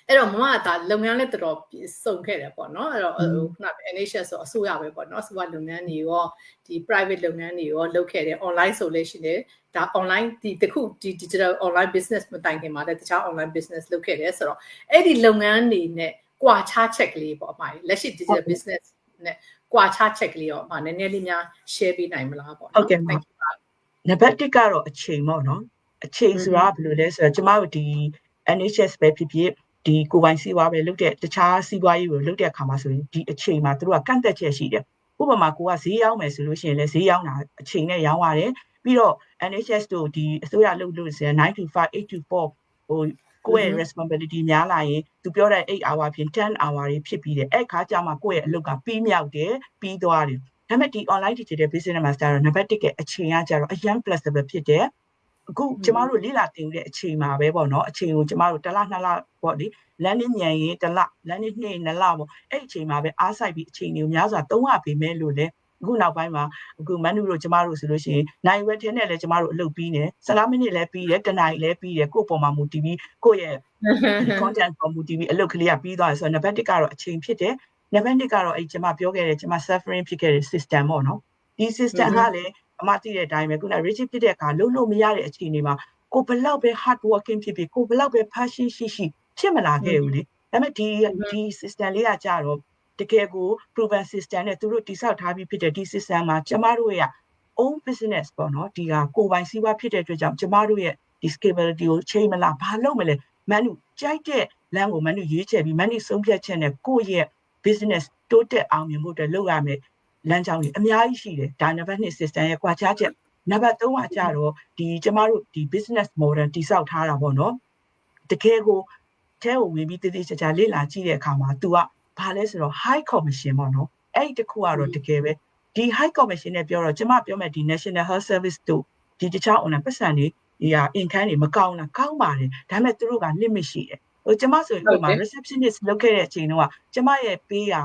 အဲ့တော့မမကဒါလုပ်ငန်းလေးတော်တော်စုံခဲ့တယ်ပေါ့နော်အဲ့တော့ခုန NHS ဆိုအစိုးရပဲပေါ့နော်အစိုးရလုပ်ငန်းတွေရောဒီ private လုပ်ငန်းတွေရောလုပ်ခဲ့တယ် online solution တွေဒါ online ဒီ digital online business မတိုင်ခင်မှာလည်းတခြား online business လုပ်ခဲ့တယ်ဆိုတော့အဲ့ဒီလုပ်ငန်းတွေနဲ့ကွာခြားချက်ကလေးပေါ့အမလက်ရှိ digital business နဲ့ကွာခြားချက်ကလေးရောအမနည်းနည်းလေးများ share ပေးနိုင်မလားပေါ့နော်ဟုတ်ကဲ့ thank you နံပါတ်1ကတော့အချိန်ပေါ့နော်အချိန်ဆိုတာဘယ်လိုလဲဆိုတော့ကျမတို့ဒီ NHS ပဲဖြစ်ဖြစ်ဒီကိုပိုင်စီးပွားပဲလုပ်တဲ့တခြားစီးပွားရေးကိုလုပ်တဲ့အခါမှာဆိုရင်ဒီအချိန်မှာသူတို့ကကန့်သက်ချက်ရှိတယ်ဥပမာကိုကဈေးရောက်မယ်ဆိုလို့ရှိရင်လည်းဈေးရောက်တာအချိန်နဲ့ရောင်းရတယ်ပြီးတော့ NHS တို့ဒီအစိုးရလုပ်လို့ဆိုရင်9 to 5 8 to 4ဟိုကိုယ့်ရဲ့ responsibility များလာရင်သူပြောတဲ့8 hour ဖြင့်10 hour တွေဖြစ်ပြီးတယ်အဲ့ခါကျမှကိုယ့်ရဲ့အလုပ်ကပြီးမြောက်တယ်ပြီးသွားတယ်ဒါပေမဲ့ဒီ online digital business မှာစတာတော့နံပါတ်1ကအချိန်ကကြတော့အရင် flexible ဖြစ်တယ်အခုကျမတို့လေ့လာသင်ယူတဲ့အချိန်မှာပဲပေါ့နော်အချိန်ကိုကျမတို့တစ်လနှစ်လပေါ့လေလမ်းနဲ့ညံရင်တစ်လလမ်းနဲ့2 2လပေါ့အဲ့အချိန်မှာပဲအားစိုက်ပြီးအချိန်တွေကိုများစွာသုံးရပေမဲ့လို့လေအခုနောက်ပိုင်းမှာအခုမန်နူတို့ကျမတို့ဆိုလို့ရှိရင်နိုင်ဝက်ထဲနဲ့လည်းကျမတို့အလုပ်ပြီးနေ15မိနစ်လည်းပြီးတယ်တစ်နာရီလည်းပြီးတယ်ကိုယ့်ပုံမှာမူတည်ပြီးကိုယ့်ရဲ့ content ပေါ်မူတည်ပြီးအလုပ်ကလေးကပြီးသွားတယ်ဆိုတော့နံပါတ်1ကတော့အချိန်ဖြစ်တယ်နံပါတ်2ကတော့အဲ့ကျမပြောခဲ့တယ်ကျမ suffering ဖြစ်ခဲ့တဲ့ system ပေါ့နော်ဒီ system ကလည်းအမသိတဲ့အတိုင်းပဲခုန rigid ဖြစ်တဲ့အခါလုံးလို့မရတဲ့အခြေအနေမှာကိုဘလောက်ပဲ hard working ဖြစ်ဖြစ်ကိုဘလောက်ပဲ passion ရှိဖြစ်မလာခဲ့ဘူးလေဒါပေမဲ့ဒီ system လေးကကြတော့တကယ်ကို proven system နဲ့သူတို့တိစောက်ထားပြီးဖြစ်တဲ့ဒီ system မှာကျမတို့ရဲ့ own business ပေါ့နော်ဒီကကိုပိုင်စီးပွားဖြစ်တဲ့အတွက်ကြောင့်ကျမတို့ရဲ့ဒီ scalability ကိုချိန်မလားဘာလုပ်မလဲမန်နူကြိုက်တဲ့လမ်းကိုမန်နူရွေးချယ်ပြီးမန်နူဆုံးဖြတ်ချက်နဲ့ကိုယ့်ရဲ့ business တိုးတက်အောင်မြင်ဖို့အတွက်လုပ်ရမယ်လမ်းကြောင်းကြီးအများကြီးရှိတယ်ဒါနံပါတ်2 system ရဲ့ကွာခြားချက်နံပါတ်3ကကြတော့ဒီကျမတို့ဒီ business model တိစောက်ထားတာပေါ့နော်တကယ်ကိုထဲကိုဝင်ပြီးတည်တည်ချာလေ့လာကြည့်တဲ့အခါမှာ तू ကဘာလဲဆိုတော့ high commission ပေါ့နော်အဲ့ဒီတစ်ခုကတော့တကယ်ပဲဒီ high commission နဲ့ပြောတော့ကျမပြောမယ်ဒီ National Health Service တို့ဒီတခြား online ပတ်စံတွေဒီဟာ income တွေမကောင်းလားကောင်းပါတယ်ဒါပေမဲ့သူတို့က limit ရှိတယ်ဟိုကျမဆိုရင်ဒီမှာ receptionist လုပ်ခဲ့တဲ့အချိန်တော့ကျမရဲ့ pay က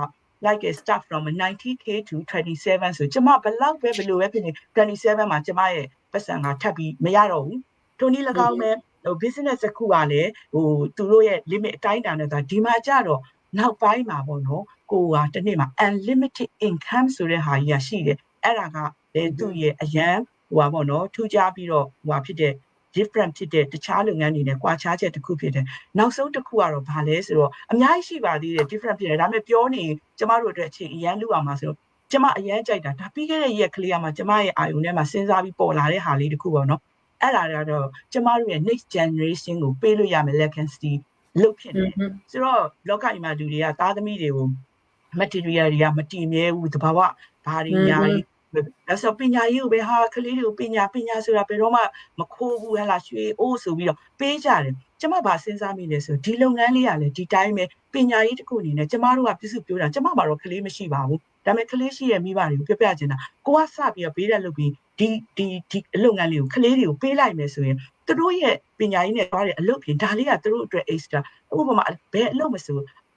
like a start from 90k to 27ဆိုကျမဘလောက်ပဲဘယ်လိုပဲဖြစ်နေ27မှာကျမရဲ့ပတ်စံကထပ်ပြီးမရတော့ဘူးထိုနည်း၎င်းပဲဟို business တစ်ခုကလည်းဟိုသူတို့ရဲ့ limit အတိုင်းအတာနဲ့ဆိုတာဒီမှာကြတော့နောက်ပိုင်းမှာပေါ့နော်ကိုကတစ်နေ့မှာ unlimited income ဆိုတဲ့ဟာကြီးရှိတယ်အဲ့ဒါကလည်းသူ့ရဲ့အရန်ဟိုပါပေါ့နော်ထူးခြားပြီးတော့ဟိုပါဖြစ်တဲ့ different ဖြစ်တဲ့တခြားလုပ်ငန်းတွေနဲ့ကွာခြားချက်တစ်ခုဖြစ်တယ်နောက်ဆုံးတစ်ခုကတော့ဘာလဲဆိုတော့အများကြီးရှိပါသေးတယ် different ဖြစ်တယ်ဒါပေမဲ့ပြောနေကျမတို့အတွက်အချိန်အရန်လူအောင်မှာဆိုတော့ကျမအရန်ကြိုက်တာဒါပြီးခဲ့တဲ့ရက်ကလေးကမှကျမရဲ့အာယုံထဲမှာစဉ်းစားပြီးပေါ်လာတဲ့ဟာလေးတစ်ခုပေါ့နော်အဲ့ဒါကတော့ကျမတို့ရဲ့ next generation ကိုပေးလို့ရမယ် legacy လုပ်ဖြစ်တယ်ဆိုတော့လောကကြီးမှာလူတွေကသားသမီးတွေကို material တွေကမတည်မြဲဘူးတဘာဝဘာတွေညာကြီးအဲ့ဆိုပညာရေးကိုပဲဟာကလေးတွေကိုပညာဆိုတာဘယ်တော့မှမခိုးဘူးဟဲ့လားရွှေအိုးဆိုပြီးတော့ပေးကြတယ်ကျမဘာစဉ်းစားမိလဲဆိုဒီလုပ်ငန်းလေးကလည်းဒီတိုင်းပဲပညာရေးတစ်ခုအနေနဲ့ကျမတို့ကပြစ်စုပြောတာကျမမှာတော့ကလေးမရှိပါဘူးဒါပေမဲ့ကလေးရှိရဲ့မိဘတွေကိုပြောပြချင်တာကိုကစပြီးတော့ပေးတဲ့လုပ်ပြီးဒီအလုပ်ငန်းလေးကိုကလေးတွေကိုပေးလိုက်မယ်ဆိုရင်သူတို့ရဲ့ပညာရေးနဲ့သွားတဲ့အလုပ်ပြင်ဒါလေးကသူတို့အတွက် extra ဥပမာဘယ်အလုပ်မဆို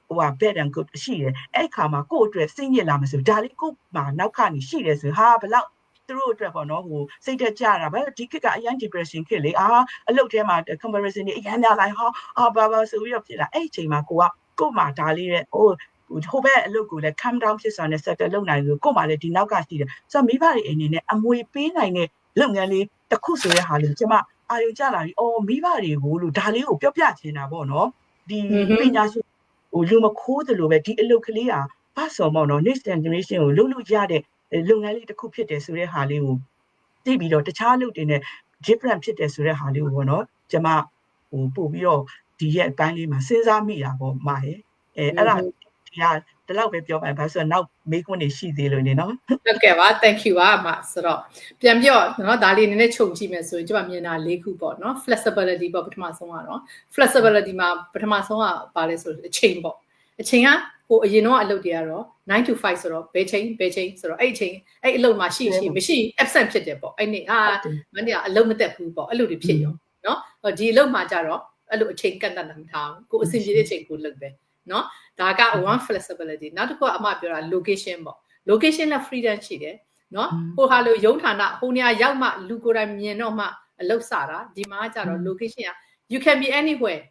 ဟိုက bad and good ရှိတယ်အဲ့ခါမှာကိုယ့်အတွက်စိတ်ညစ်လာမယ်ဆိုဒါလေးကိုမှနောက်ခါနေရှိတယ်ဆိုဟာဘလောက်သူတို့အတွက်ပေါ့နော်ဟိုစိတ်တက်ကြတာပဲဒီခေတ်ကအရန် depression ဖြစ်လေအလုပ်ထဲမှာ comparison တွေအရန်များလိုက်ဘာဆိုပြီးတော့ဖြစ်လာအဲ့အချိန်မှာကိုမှဒါလေးရဲ့ဟိုဘက်အလုပ်ကိုလည်း calm down ဖြစ်စွာနဲ့ settle လုပ်နိုင်လို့ကိုမှလည်းဒီနောက်ကရှိတယ်ဆိုတော့မိဘတွေအနေနဲ့အမွေပေးနိုင်တဲ့လုပ်ငန်းလေးတစ်ခုဆိုတဲ့ဟာလေးကျွန်မအာရုံကျလာပြီးမိဘတွေကိုလို့ဒါလေးကိုပြောပြချင်တာပေါ့နော်ဒီပညာရှင်ဟိုလူမခိုးသလိုပဲဒီအလုပ်ကလေးဟာဘာဆိုမော်နော် next generation ကိုလုပ်ရတဲ့လုပ်ငန်းလေးတစ်ခုဖြစ်တယ်ဆိုတဲ့ဟာလေးကိုသိပြီးတော့တခြားလုပ်တွေနဲ့ different ဖြစ်တယ်ဆိုတဲ့ဟာလေးကိုပေါ့နော်ကျွန်မဟိုပို့ပြီးတော့ဒီရဲ့အပိုင်းလေးမှာစဉ်းစားမိတာပေါ့မာရဲ့အဲ့ဒါ ဒီလောက်ပဲပြောပါဘာဆိုတော့နောက်မေးခွန်းတွေရှိသေးလို့နေနော်ဟုတ်ကဲ့ပါ thank you ပါအမဆိုတော့ပြန်ပြောနော်ဒါလေးနည်းနည်းခြုံကြည့်မယ်ဆိုရင်ကျွန်မမြင်တာ၄ခုပေါ့နော် flexibility ပေါ့ပထမဆုံးကတော့ flexibility မှာပထမဆုံးကဘာလဲဆိုအချိန်ပေါ့အချိန်ကဟိုအရင်တော့အလုပ်တွေကတော့9 to 5ဆိုတော့ဘယ်ချိန်ဆိုတော့အဲ့အချိန်အဲ့အလုပ်မှာရှိမရှိ absent ဖြစ်တယ်ပေါ့အဲ့နေ့မနေ့ကအလုပ်မတက်ဘူးပေါ့အဲ့လိုတွေဖြစ်ရောနော်ဒီအလုပ်မှာကြတော့အဲ့လိုအချိန်ကန့်သတ်တာမထားဘူးကိုအဆင်ပြေတဲ့အချိန်ကိုလုပ်ပဲနော်ဒါက one flexibility နောက်တစ်ခုကအမပြောတာ location ပေါ့ location နဲ့ freedom ရှိတယ်နော်ဟိုဟာလိုရုံးဌာနဟိုနေရာရောက်မှလူကိုယ်တိုင်မြင်တော့မှအလုပ်စတာဒီမှာကြတော့ location က you can be anywhere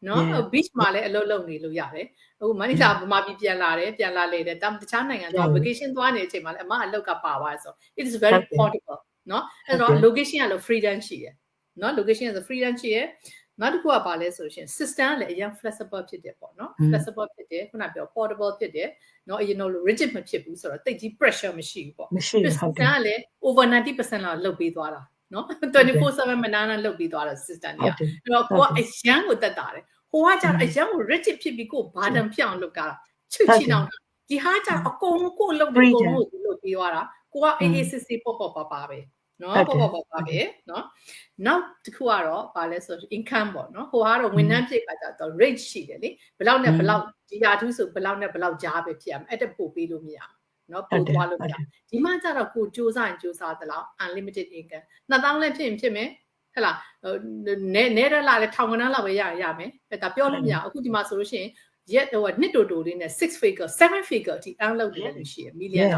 နော် beach မှာလည်းအလုပ်လုပ်နေလို့ရတယ်အခုမနေ့ကဗမာပြည်ပြန်လာလေတဲ့တခြားနိုင်ငံသွား vacation သွားနေတဲ့အချိန်မှာလည်းအမအလုပ်ကပါသွားဆို it is very portable နော်အဲ့တော့ location ကလည်း freedom ရှိတယ်နော် location က freedom ရှိတယ်နောက်တစ်ခုကဘာလဲဆိုရှင် system ကလည်းအရင် flexible ဖြစ်တယ်ပေါ့နော် flexible ဖြစ်တယ်ခုနပြော portable ဖြစ်တယ်နော်အရင်တော့ rigid မဖြစ်ဘူးဆိုတော့တိတ်ကြီး pressure မရှိဘူးပေါ့ system ကလည်း over 90% လောက်လုပ်ပြီးသွားတာနော်24/7 မနားလုပ်ပြီးသွားတာ system ကအဲ့တော့ကိုကအရန်ကိုတက်တာတယ်ဟိုကကျတော့အရန်ကို rigid ဖြစ်ပြီးကိုဘာတန်ဖြစ်အောင်လုပ်ကြတာချွတ်ချီအောင်ဒီဟာကျတော့အကုန်ကိုလုပ်ပြီးအကုန်ကိုလုပ်ပြီးသွားတာကိုကအေးအေးစစ်စစ်ပေါ့ပါပဲနော်ပေါ့ပါပဲနော်နောက်တစ်ခုကတော့ဗာလဲဆို income ပေါ့နော်ဟိုကတော့ဝန်ထမ်းဖြစ်ခါကျတော့ rate ရှိတယ်လေဘယ်လောက်နဲ့ဘယ်လောက်ဒီရာထူးဆိုဘယ်လောက်နဲ့ဘယ်လောက်ကြားပဲဖြစ်ရမယ်အဲ့တက်ပို့ပေးလို့မရနော်ပို့သွားလို့မရဒီမှာကျတော့ကိုစူးစမ်းသလောက် unlimited income 2000လည်းဖြစ်မယ်ဟဲ့လားနဲရလာလေထောင်ကနန်းလောက်ပဲရမယ်ဒါပြောလို့မရအခုဒီမှာဆိုလို့ရှိရင်ရက်ဟိုနှစ်တိုလေးနဲ့6 figure 7 figure အထိ earn လုပ်နေတယ်လို့ရှိရ million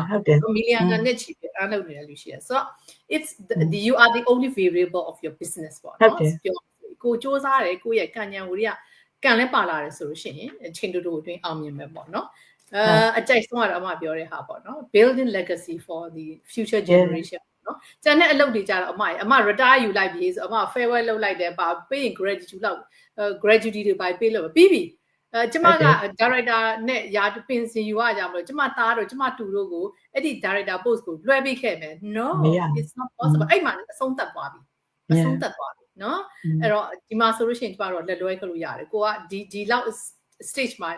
နဲ့ချီပြီး earn လုပ်နေတယ်လို့ရှိရ so it's you are the only variable of your business ပေါ့နော်ပြောကိုစူးစမ်းတယ်ကိုရဲ့ကံဉာဏ်ဝီရိယကံလည်းပါလာတယ်ဆိုလို့ရှိရင်အချိန်တိုအတွင်းအောင်မြင်မယ်ပေါ့နော်အကြိုက်ဆုံးကတော့အမပြောတဲ့ဟာပေါ့နော် building legacy for the future generation နော်ကျန်တဲ့အလုပ်တွေကြတော့အမ retire ယူလိုက်ပြီဆိုအမ farewell လုပ်လိုက်တယ်ပါပေးရင် gratitude လောက် gratuity တွေပါပေးလို့ပြီးပြီကျမက director နဲ့ရာပင်စင်ယူရကြမလို့ကျမသားတို့ကျမတူတို့ကိုအဲ့ဒီ director post ကိုလွှဲပေးခဲ့မယ် no it's not possible အဲ့မှာအဆုံးသတ်သွားပြီနော်အဲ့တော့ဒီမှာဆိုလို့ရှိရင်ကျမတို့လက်လွဲခလို့ရတယ်ကိုကဒီလောက် stage မှာ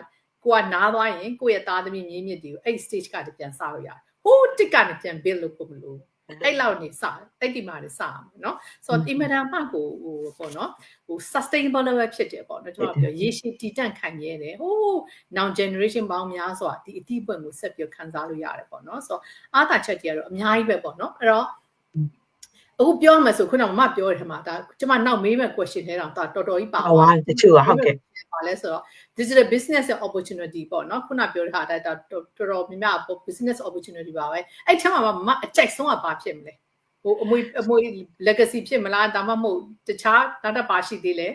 ကိုကနားသွားရင်ကိုယ့်ရဲ့သားသမီးမြေးမြစ်တွေကိုအဲ့ stage ကတည်းကပြန်စလို့ရတယ်ဟိုတစ်ကနေပြန် build လုပ်ဖို့မလို့အဲ့လောက်နေစအဲ့ဒီမှာနေစအောင်နော်ဆိုတော့ immediate မှကိုဟိုပေါ့နော်ဟို sustainable လည်းဖြစ်တယ်ပေါ့နော်ကျွန်တော်ပြောရေရှည်တည်တံ့ခိုင်မြဲတယ်ဟို now generation ပေါင်းများစွာဒီအတိအပွင့်ကိုဆက်ပြီးခံစားလို့ရတယ်ပေါ့နော်ဆိုတော့အားသာချက်ကြီးကတော့အများကြီးပဲပေါ့နော်အဲ့တော့အခုပြောမှဆိုခုနကမပြောတဲ့ထမှာဒါကျွန်မနောက်မေးမဲ့ question တွေတော့တော်တော်ကြီးပါသွားတချို့ဟုတ်ကဲ့ပါလဲဆိုတော့ digital business opportunity ပေါ့နော်ခုနပြောတဲ့ဟာဒါတော်တော်များများ business opportunity ပါပဲအဲ့ထက်မှာမအကြိုက်ဆုံးကဘာဖြစ်မလဲဟိုအမွေ legacy ဖြစ်မလားဒါမှမဟုတ်တခြားနောက်ပါရှိသေးလဲ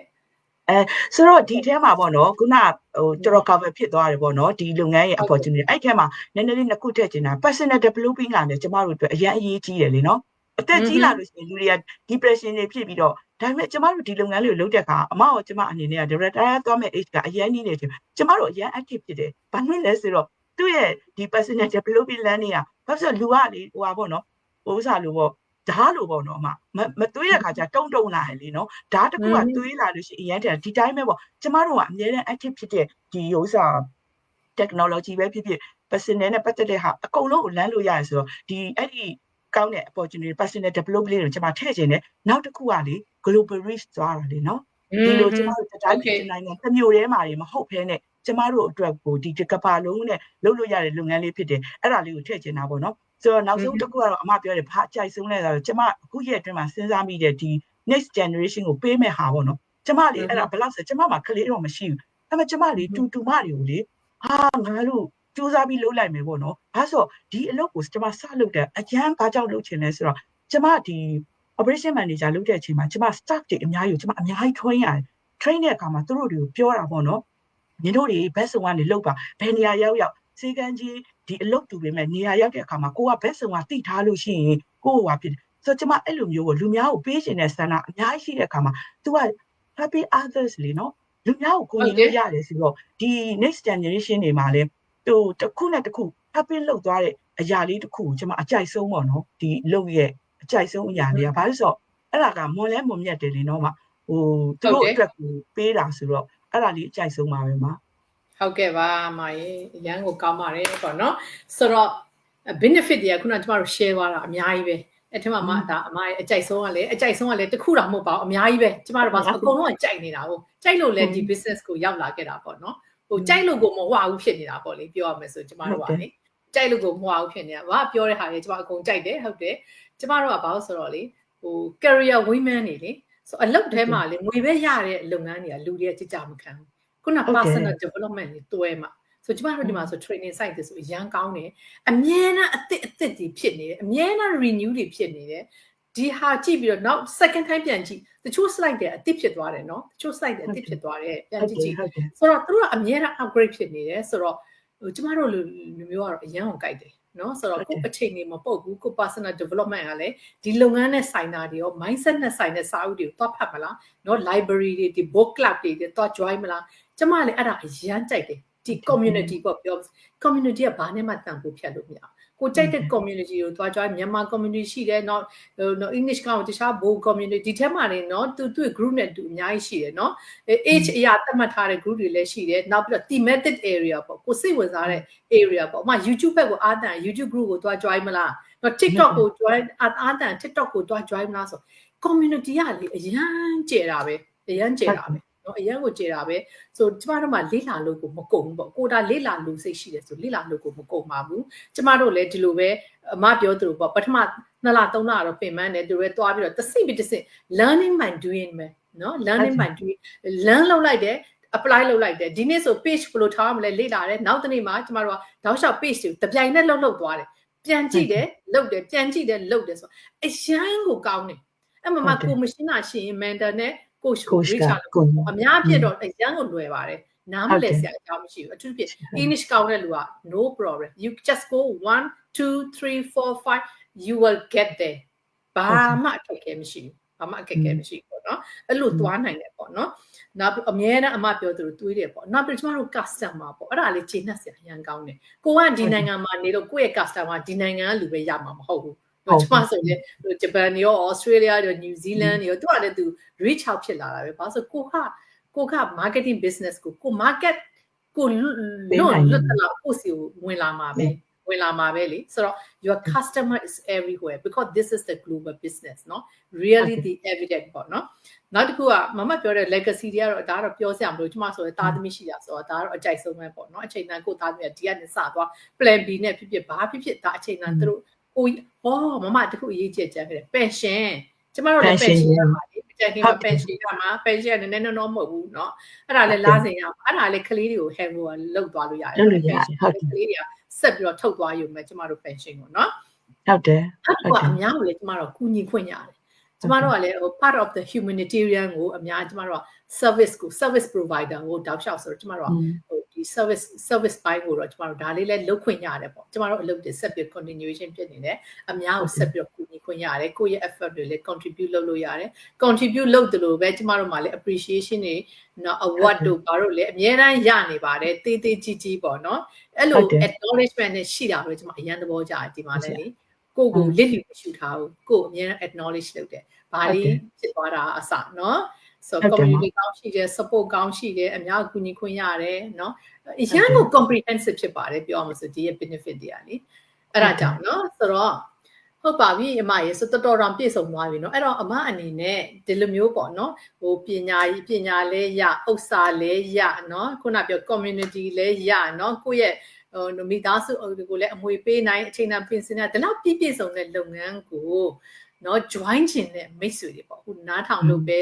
ဆိုတော့ဒီထဲမှာပေါ့နော်ခုနဟိုတော်တော် cover ဖြစ်သွားတယ်ပေါ့နော်ဒီလုပ်ငန်းရဲ့ opportunity အဲ့ထဲမှာနည်းနည်းလေးနှစ်ခုထည့်ချင်တာ personal developing လာတယ်ကျမတို့အတွက်အရေးကြီးတယ်လေနော်အသက်ကြီးလာလို့ရှိရင်လူတွေက depression တွေဖြစ်ပြီးတော့ဒါပေမဲ့ကျမတို့ဒီလုပ်ငန်းလေးကိုလုပ်တဲ့အခါအမရောကျမအနေနဲ့က director သွားမဲ့ age ကအရင်နေနေတယ်ကျမတို့အရင် active ဖြစ်တယ်ဘာလို့လဲဆိုတော့သူ့ရဲ့ဒီ personal developing land တွေကဘာလို့ဆိုလူကလေဟိုပါပေါ့နော်ဟိုဥစားလို့ပေါ့ဓာတ်လို့ပေါ့နော်အမသွေးရခါကျတုံလာတယ်လေနော်ဓာတ်တစ်ခုကသွေးလာလို့ရှိရင်အရင်တည်းဒီတိုင်းပဲပေါ့ကျမတို့ကအများနဲ့ active ဖြစ်တဲ့ဒီဥစား technology ပဲဖြစ်ဖြစ် personal နဲ့ပတ်သက်တဲ့ဟာအကုန်လုံးကိုလမ်းလို့ရတယ်ဆိုတော့ဒီအဲ့ဒီကောင်းတဲ့ opportunity personal development လေးကိုကျွန်မထည့်ခြင်းနဲ့နောက်တစ်ခုကလေ global reach သွားတာလေနော်ဒီလိုကျွန်တော်တို့တိုင်းပြည်နိုင်ငံတစ်မျိုးတည်းမှာမဟုတ်ဘဲနဲ့ကျမတို့အတွက်ကိုဒီကဘာလုံးနဲ့လုပ်လို့ရတဲ့လုပ်ငန်းလေးဖြစ်တယ်အဲ့ဒါလေးကိုထည့်ခြင်းတာပေါ့နော်ဆိုတော့နောက်ဆုံးတစ်ခုကတော့အမပြောတယ်ဘာအကြိုက်ဆုံးလဲဆိုတော့ကျမအခုရက်အတွင်းမှာစဉ်းစားမိတဲ့ဒီ next generation ကိုပေးမဲ့ဟာပေါ့နော်ကျမလေးအဲ့ဒါဘယ်လောက်ဆိုကျမမှာကလေးတော့မရှိဘူးအဲ့မဲ့ကျမလေးတူမတွေကိုလေငါတို့စူးစမ်းပြီးလုပ်လိုက်မယ်ပေါ့နော်။ဒါဆိုဒီအလုပ်ကိုကျွန်မစလုပ်တဲ့အရန်ဘာကြောင့်လုပ်ချင်လဲဆိုတော့ကျွန်မဒီ operation manager လုပ်တဲ့အချိန်မှာကျွန်မ staff တွေအများကြီးကျွန်မအများကြီး train ရတယ်။ train တဲ့အခါမှာသူတို့တွေကိုပြောတာပေါ့နော်။ညီတို့တွေဘက်ဆောင်ကနေလုပ်ပါဘယ်နေရာရောက်စေကန်းကြီးဒီအလုပ်တူပေမဲ့နေရာရောက်တဲ့အခါမှာကိုကဘက်ဆောင်ကတိထားလို့ရှိရင်ကိုကဖြစ်တယ်။ဆိုတော့ကျွန်မအဲ့လိုမျိုးကိုလူများကိုပေးခြင်းတဲ့ဆန္ဒအများကြီးရှိတဲ့အခါမှာ तू က happy others လေနော်။လူများကိုကိုယ်ရရတယ်ဆိုတော့ဒီ next generation တွေမှာလည်းဟိုတစ်ခုနဲ့တစ်ခု happy လောက်သွားတဲ့အရာလေးတစ်ခုကိုကျွန်မအကြိုက်ဆုံးပေါ့နော်ဒီလုပ်ရဲ့အကြိုက်ဆုံးအရာလေးကဘာလို့ဆိုတော့အဲ့ဒါကမွန်လဲမွန်မြတ်တယ်လေနော်မဟိုသူတို့အတွက်ကိုပေးတာဆိုတော့အဲ့ဒါလေးအကြိုက်ဆုံးပါပဲမ ဟုတ်ကဲ့ပါအမရေအရန်ကိုကောင်းပါတယ်ပေါ့နော်ဆိုတော့ benefit တွေကခုနကကျမတို့ share သွားတာအများကြီးပဲအဲ့ထက်မှဒါအမရဲ့အကြိုက်ဆုံးကလည်းတခုတော့မဟုတ်ပါဘူးအများကြီးပဲကျမတို့ဘာအကုန်လုံးကကြိုက်နေတာဟုတ်ကြိုက်လို့လည်းဒီ business ကိုရောက်လာခဲ့တာပေါ့နော်ဟိုကြိုက်လို့ကိုမဟုတ်ဘူးဖြစ်နေတာပေါ့လေပြောရမယ်ဆိုကျမတို့ကလေကြိုက်လို့ကိုမဟုတ်ဘူးဖြစ်နေတာဘာပြောတဲ့ဟာတွေကျမအကုန်ကြိုက်တယ်ဟုတ်တယ်ကျမတို့ကဘာလို့ဆိုတော့လေဟို career women တွေလေဆိုအလုပ်ထဲမှာလေငွေပဲရတဲ့လုပ်ငန်းတွေကလူတွေကကြမခံဘူးခုန personal development တွေတွဲမှာဆိုကျမတို့ဒီမှာဆို training site တွေဆိုအရန်ကောင်းတယ်အမြဲတမ်းအသစ်တွေဖြစ်နေတယ်အမြဲတမ်း renew တွေဖြစ်နေတယ်ဒီဟာကြည့်ပြီးတော့နောက် second time ပြန်ကြည့်တချို့ slide တွေအသစ်ဖြစ်သွားတယ်နော်တချို့ slide တွေအသစ်ဖြစ်သွားတယ်ပြန်ကြည့်ဆိုတော့သူတို့ကအမြဲတမ်း upgrade ဖြစ်နေတယ်ဆိုတော့ကျမတို့လူမျိုးကတော့အရန်ကိုကြိုက်တယ်နော်ဆိုတော့ကိုယ်အချိန်တွေမပုတ်ဘူးကို personal development ကလည်းဒီလုပ်ငန်းနဲ့ဆိုင်တာတွေရော mindset နဲ့ဆိုင်တဲ့စာအုပ်တွေကိုသွားဖတ်မလားနော် library တွေဒီ book club တွေသွား join မလားကျမလည်းအဲ့ဒါအရန်ကြိုက်တယ်ဒီ community ပေါ့ပြော community ကဘာနဲ့မှတန်ဖိုးဖြတ်လို့မရကိုကြိုက်တဲ့ community ကိုသွား join မြန်မာ community ရှိတယ်နော် English ကောင်တခြား bold community ဒီထဲမှာနေနော်သူ့ group နဲ့သူအများကြီးရှိတယ်နော် age အရာသတ်မှတ်ထားတဲ့ group တွေလည်းရှိတယ်နောက်ပြီးတော့ thematic area ပေါ့ကိုစိတ်ဝင်စားတဲ့ area ပေါ့ဥပမာ YouTube ဘက်ကိုအားတန် YouTube group ကိုသွား join မလားနော် TikTok ကို join အားတန် TikTok ကိုသွား join မလားဆို community ကလေအရန်ကျဲတာပဲအရန်ကျဲတာပဲအရန်ကိုကြည်တာပဲဆိုကျမတို့မှလေ့လာလို့ကိုမကုန်ဘူးပေါ့ကိုဒါလေ့လာလို့စိတ်ရှိတယ်ဆိုလေ့လာလို့ကိုမကုန်ပါဘူးကျမတို့လည်းဒီလိုပဲအမပြောသလိုပေါ့ပထမ2လ3လတော့ပြင်ပန်းတယ်သူတွေသွားပြီးတော့တစ်စိ learning by doing ပဲเนาะ learning by doing learn လုပ်လိုက်တယ် apply လုပ်လိုက်တယ်ဒီနေ့ဆို page ဘယ်လိုထားမလဲလေ့လာတယ်နောက်တစ်နေ့မှကျမတို့ကတောက်လျှောက် page တွေတပြိုင်နက်လှုပ်သွားတယ်ပြန်ကြည့်တယ်လုပ်တယ်ပြန်ကြည့်တယ်လုပ်တယ်ဆိုအရန်ကိုကောင်းတယ်အဲ့မှာကိုမရှင်းတာရှိရင် mentor နဲ့coach ကို reach ချလို့အများပြည့်တော့အရန်ကိုလွယ်ပါတယ်နားမလဲစရာအကြောင်းမရှိဘူးအထူးဖြင့် English ကောင်းတဲ့လူက no problem you just go 1 2 3 4 5 you will get there ဘာမှအခက်အခဲမရှိဘူးဘာမှအခက်အခဲမရှိဘူးပေါ့နော်အဲ့လိုသွားနိုင်တယ်ပေါ့နော်နောက်အမြဲတမ်းအမပြောသလိုတွေးတယ်ပေါ့နောက်ပြီးကျမတို့ customer ပေါ့အဲ့ဒါလေးချိန်နှက်စရာအရန်ကောင်းတယ်ကိုကဒီနိုင်ငံမှာနေလို့ကိုယ့်ရဲ့ customer ဒီနိုင်ငံကလူပဲရမှာမဟုတ်ဘူးကျမဆိုလေဂျပန်ရော Australia ရော New Zealand ရောသူကလည်းသူ reach out ဖြစ်လာတာပဲဘာလို့ဆိုကိုက marketing business ကို market ကိုလွတ်တလာကိုစီဝင်လာမှာပဲလေဆိုတော့ your customer is everywhere because this is the global business เนาะ really the evident ပေါ့เนาะနောက်တစ်ခုကမမပြောတဲ့ legacy တွေကတော့ဒါကတော့ပြောစရာမလိုကျမဆိုရင်သားသမီးရှိတာဆိုတော့ဒါကတော့အကြိုက်ဆုံးပဲပေါ့เนาะအချိန်တန်ကိုသားသမီးကဒီကနေစသွား plan B နဲ့ဖြစ်ဘာဖြစ်ဒါအချိန်တန်သူတို့ကိုမမတခုအရေးကြီးကြတယ် pension ကျမတို့လည်း pension ရမှာလေကြခင်က pension ရမှာ pension ကနည်းနည်းတော့မဟုတ်ဘူးเนาะအဲ့ဒါလည်းလားစင်ရမှာအဲ့ဒါလည်းကလေးတွေကို handover လုပ်သွားလို့ရတယ် pension ကလေးတွေကဆက်ပြီးတော့ထုတ်သွားယူမယ်ကျမတို့ pension ကိုเนาะဟုတ်တယ်အဲ့ဒါအများကိုလည်းကျမတို့ကူညီခွင့်ရတယ်ကျမတို့ကလည်း part of the humanitarian ကိုအများကျမတို့က service provider ကိုတောက်လျှောက်ဆိုတော့ကျမတို့ကဒီ service ပိုင်းကိုတော့ကျမတို့ဒါလေးလည်းလုပ်ခွင့်ရတယ်ပေါ့ကျမတို့အလုပ်တွေဆက်ပြီး continuation ဖြစ်နေတယ်အများကိုဆက်ပြီးကူညီခွင့်ရတယ်ကိုယ့်ရဲ့ effort တွေလည်း contribute လုပ်လို့ရတယ် contribute လုပ်တယ်လို့ပဲကျမတို့မှာလည်း appreciation တွေနော် award တို့ဘာလို့လဲအများအားရနေပါတယ်တေးသေးကြီးပေါ့နော်အဲ့လို acknowledgement နဲ့ရှိတာလို့ကျမအရန်သဘောကျတယ်ဒီမှာလည်းလေကိုလစ်လျူမရှုထားဘူးကိုအများအား acknowledge လုပ်တယ်ဘာလေးဖြစ်သွားတာအစနော်ဆို community ကောင်းရှိတယ် support ကောင်းရှိတယ်အများကူညီခွင့်ရတယ်เนาะအရင်က comprehensive ဖြစ်ပါတယ်ပြောအောင်ဆိုဒီရဲ့ benefit တွေကလေအဲ့ဒါကြောင့်เนาะဆိုတော့ဟုတ်ပါပြီအမရေဆိုတော်တော်ပြည့်စုံသွားပြီเนาะအဲ့တော့အမအနေနဲ့ဒီလိုမျိုးပေါ့เนาะဟိုပညာလဲရဥစ္စာလဲရเนาะခုနပြော community လဲရเนาะကိုယ့်ရဲ့မိသားစုကိုလည်းအမွေပေးနိုင်အချိန်တန်ပြင်ဆင်တဲ့ဒီလောက်ပြည့်စုံတဲ့လုပ်ငန်းကိုเนาะ join ချင်တဲ့မိတ်ဆွေတွေပေါ့ခုနားထောင်လို့ပဲ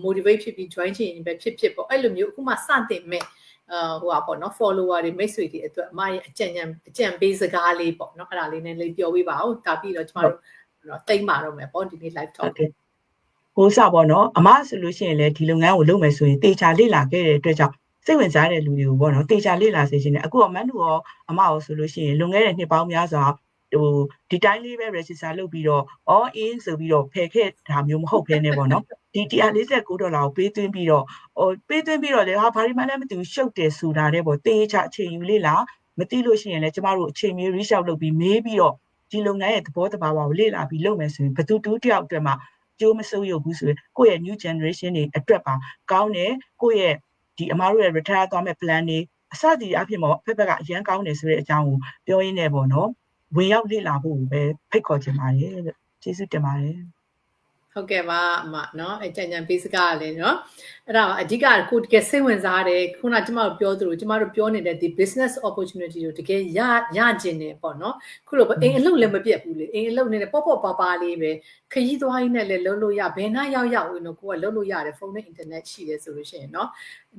motivate ဖြစ်ပြီး join ချင်ရင်ပဲဖြစ်ပေါ့အဲ့လိုမျိုးအခုမှစတင်မဲ့ဟိုပါပေါ့နော် follower တွေမိတ်ဆွေတွေအတွက်အမရဲ့အကြံပေးစကားလေးပေါ့နော်အဲ့ဒါလေးနဲ့လေးပြောပေးပါဦးဒါပြီးတော့ကျမတို့တိတ်မာတော့မယ်ပေါ့ဒီနေ့ live talk ဟိုစပေါ့နော်အမဆိုလို့ရှိရင်လည်းဒီလုပ်ငန်းကိုလုပ်မယ်ဆိုရင်တေချာလေ့လာခဲ့တဲ့အတွက်ကြောင့်စိတ်ဝင်စားတဲ့လူတွေကိုပေါ့နော်တေချာလေ့လာစေချင်တယ်အခုအမန်တို့ရောအမရောဆိုလို့ရှိရင်လွန်ခဲ့တဲ့နှစ်ပေါင်းများစွာဟိုဒီတိုင်းလေးပဲ register လုပ်ပြီးတော့ all in ဆိုပြီးတော့ဖယ်ခဲ့တာမျိုးမဟုတ်ဘဲနဲ့ပေါ့နော်ဒီ$149ကိုပေးသွင်းပြီးတော့လေဟာဘာမှလည်းမသိဘူးရှုပ်တယ်ဆိုတာတဲ့ပေါ့တေချာအချိန်ယူလေ့လာမသိလို့ရှိရင်လည်းကျမတို့အချိန်မျိုး reach out လုပ်ပြီးမေးပြီးတော့ဒီလုပ်ငန်းရဲ့သဘောတဘာဝကိုလေ့လာပြီးလုပ်မယ်ဆိုရင်ဘသူတူတယောက်အတွက်မှာကျိုးမစိုးရုပ်ဘူးဆိုရင်ကိုယ့်ရဲ့ new generation တွေအတွက်ပါကောင်းတယ်ကိုယ့်ရဲ့ဒီအမားတို့ရဲ့ retire သွားမဲ့ plan တွေ အစဒီအဖြစ်ပေါ့ဖက်ဖက်ကအရန်ကောင်းတယ်ဆိုတဲ့အကြောင်းကိုပြောရင်းနဲ့ပေါ့နော်ဝင်ရောက်လေ့လာဖို့ပဲဖိတ်ခေါ်ချင်ပါတယ်လို့ကျေးဇူးတင်ပါတယ်ဟုတ်ကဲ့ပါအမเนาะအကြံဉာဏ်ပေးစကားလည်းเนาะအဲ့ဒါအဓိကကိုတကယ်စိတ်ဝင်စားတယ်ခုနကျမတို့ပြောသလိုကျမတို့ပြောနေတဲ့ဒီ business opportunity ကိုတကယ်ရကျင်တယ်ပေါ့เนาะခုလိုအိမ်အလုပ်လည်းမပြတ်ဘူးလေအိမ်အလုပ်နဲ့ပေါ့ပါပါလေးပဲခရီးသွားရင်းနဲ့လည်းလုပ်လို့ရဘယ်နှရောက်ဝင်တော့ကိုကလုပ်လို့ရတယ်ဖုန်းနဲ့ internet ရှိတယ်ဆိုလို့ရှိရင်เนาะ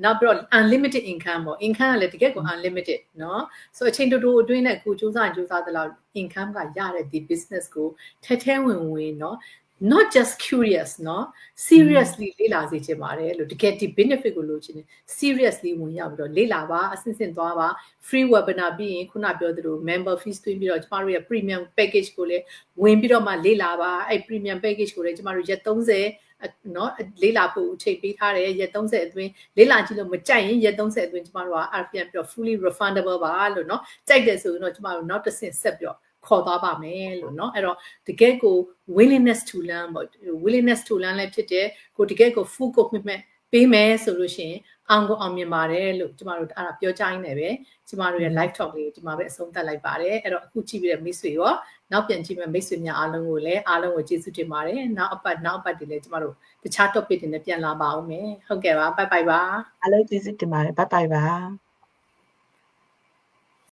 နောက်ပြီးတော့ unlimited income ပေါ့ income ကလည်းတကယ်ကို unlimited เนาะဆိုအချိန်တူတူအတွင်းနဲ့ကိုစူးစမ်းသလောက် income ကရတဲ့ဒီ business ကိုထဲဝင်เนาะnot just curious เนาะ seriously လေ့လာစေချင်ပါတယ်လို့တကယ်ဒီ benefit ကိုလိုချင်တယ် seriously ဝင်ရောက်ပြီးတော့လေ့လာပါအဆင့်ဆင့်သွားပါ free webinar ပြီးရင်ခုနပြောသလို member fees သွင်းပြီးတော့ကျမတို့ရဲ့ premium package ကိုလည်းဝင်ပြီးတော့မှလေ့လာပါအဲ့ premium package ကိုလည်းကျမတို့ရက်30เนาะလေ့လာဖို့အချိန်ပေးထားတယ်ရက်30အတွင်းလေ့လာကြည့်လို့မကြိုက်ရင်ရက်30အတွင်းကျမတို့ကပြန်ပြီးတော့ fully refundable ပါလို့เนาะကြိုက်တယ်ဆိုရင်တော့ကျမတို့နောက်တစ်ဆင့်ဆက်ပြီးတော့ခေါ်သွားပါမယ်လို့เนาะအဲ့တော့တကယ်ကို willingness to learn ပေါ့ willingness to learn လည်းဖြစ်တယ်ကိုတကယ်ကို full commitment ပေးမယ်ဆိုလို့ရှိရင်အောင်မြင်ပါတယ်လို့ကျမတို့အဲ့ဒါပြောကြရင်းနဲ့ပဲကျမတို့ရဲ့ live talk လေးကိုဒီမှာပဲအဆုံးသတ်လိုက်ပါတယ်အဲ့တော့အခုကြည့်ပြီးတဲ့မိတ်ဆွေရောနောက်ပြန်ကြည့်မဲ့မိတ်ဆွေများအားလုံးကိုလည်းအားလုံးကိုကျေးဇူးတင်ပါတယ်နောက်အပတ်တွေလည်းကျမတို့တခြား topic တွေနဲ့ပြန်လာပါအောင်မယ်ဟုတ်ကဲ့ပါ bye bye ပါအားလုံးကျေးဇူးတင်ပါတယ် bye bye ပါ